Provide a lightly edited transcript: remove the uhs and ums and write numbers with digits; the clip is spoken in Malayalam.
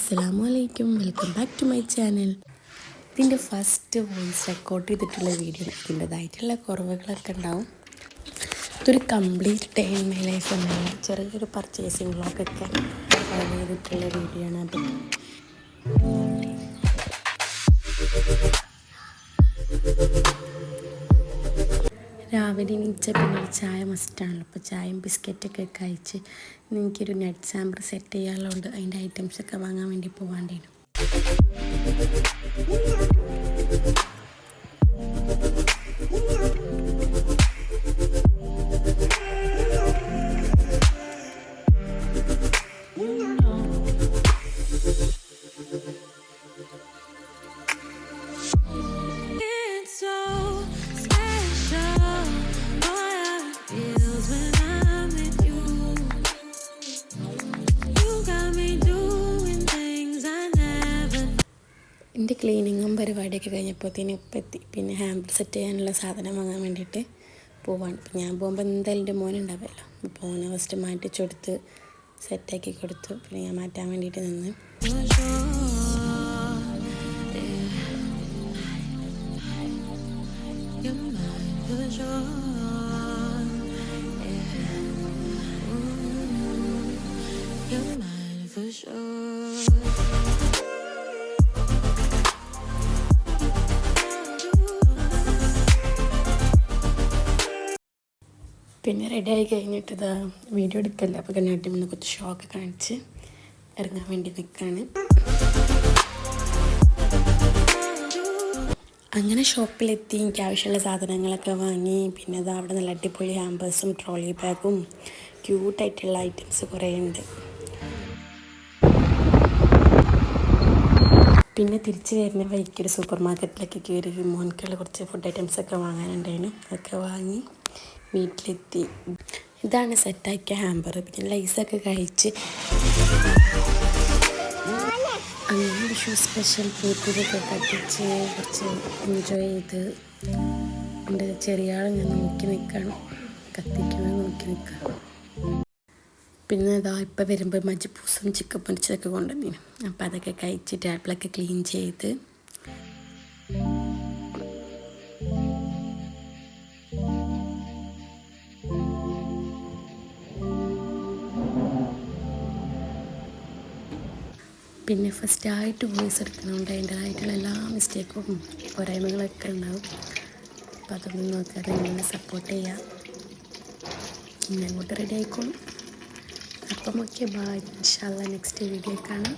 അസ്സലാമലൈക്കും, welcome back to my channel. ഇതിൻ്റെ ഫസ്റ്റ് വോയിസ് റെക്കോർഡ് ചെയ്തിട്ടുള്ള വീഡിയോ. ഇതിൻ്റെതായിട്ടുള്ള കുറവുകളൊക്കെ ഉണ്ടാവും. ഇതൊരു complete day in my life എന്നല്ല, ചെറിയൊരു പർച്ചേസിങ് വ്ളോഗൊക്കെ ചെയ്തിട്ടുള്ള വീഡിയോ ആണ് അത്. രാവിലെ എണീച്ച പിന്നെ ഒരു ചായ മസ്റ്റാണല്ലോ. അപ്പോൾ ചായയും ബിസ്ക്കറ്റൊക്കെ കഴിച്ച് എനിക്കൊരു നെറ്റ് സാമ്പിൾ സെറ്റ് ചെയ്യാനുള്ളതുകൊണ്ട് അതിൻ്റെ ഐറ്റംസൊക്കെ വാങ്ങാൻ വേണ്ടി പോകാണ്ടേനു. എൻ്റെ ക്ലീനിങ്ങും പരിപാടിയൊക്കെ കഴിഞ്ഞപ്പോഴത്തേനും ഉപ്പെത്തി. പിന്നെ ഹാമ്പർ സെറ്റ് ചെയ്യാനുള്ള സാധനം വാങ്ങാൻ വേണ്ടിയിട്ട് പോവാണ്. ഇപ്പം ഞാൻ പോകുമ്പോൾ എന്തായാലും എൻ്റെ മോനുണ്ടാവുമല്ലോ. അപ്പോൾ മോനെ ഫസ്റ്റ് മാറ്റിച്ചെടുത്ത് സെറ്റാക്കി കൊടുത്തു. പിന്നെ ഞാൻ മാറ്റാൻ വേണ്ടിയിട്ട് നിന്ന്. പിന്നെ റെഡിയായി കഴിഞ്ഞിട്ട് ഇതാ വീഡിയോ എടുക്കല്ല. അപ്പോൾ കണ്ണാട്ടിൽ നിന്ന് കുറച്ച് ഷോക്ക് കാണിച്ച് ഇറങ്ങാൻ വേണ്ടി നിൽക്കുകയാണ്. അങ്ങനെ ഷോപ്പിലെത്തി എനിക്ക് ആവശ്യമുള്ള സാധനങ്ങളൊക്കെ വാങ്ങി. പിന്നെ അത് അവിടെ നല്ല അടിപൊളി ഹാമ്പേഴ്സും ട്രോളി ബാഗും ക്യൂട്ടായിട്ടുള്ള ഐറ്റംസ് കുറേ ഉണ്ട്. പിന്നെ തിരിച്ച് വരുന്ന വഴിക്കൊരു സൂപ്പർ മാർക്കറ്റിലൊക്കെ കയറി മോൻക്കുള്ള കുറച്ച് ഫുഡ് ഐറ്റംസൊക്കെ വാങ്ങാനുണ്ടായിരുന്നു. അതൊക്കെ വാങ്ങി വീട്ടിലെത്തി. ഇതാണ് സെറ്റാക്കിയ ഹാമ്പർ. പിന്നെ ലൈസൊക്കെ കഴിച്ച് അങ്ങനെ വിഷു സ്പെഷ്യൽ പൂത്തിരിയൊക്കെ കത്തിച്ച് കുറച്ച് എൻജോയ് ചെയ്ത് എൻ്റെ ചെറിയ ആൾ ഞാൻ നോക്കി നിൽക്കണം, കത്തിക്കുന്നത് നോക്കി നിൽക്കണം. പിന്നെ ഇതാ ഇപ്പം വരുമ്പോൾ മജ്ബൂസും ചിക്കൻ പൊരിച്ചതൊക്കെ കൊണ്ടുവന്നു. അപ്പം അതൊക്കെ കഴിച്ച് ടേബിളൊക്കെ ക്ലീൻ ചെയ്ത് പിന്നെ ഫസ്റ്റായിട്ട് വോയിസ് എടുക്കുന്നതുകൊണ്ട് അതിൻ്റേതായിട്ടുള്ള എല്ലാ മിസ്റ്റേക്കും പോരായ്മകളൊക്കെ ഉണ്ടാവും. അപ്പോൾ അതൊന്നും നോക്കാതെ നിങ്ങൾ സപ്പോർട്ട് ചെയ്യുക. ഇനി അങ്ങോട്ട് റെഡി ആയിക്കോളും. അപ്പം ഓക്കെ, ബൈ. ഇൻഷാ അല്ലാഹ് നെക്സ്റ്റ് വീഡിയോ കാണാം.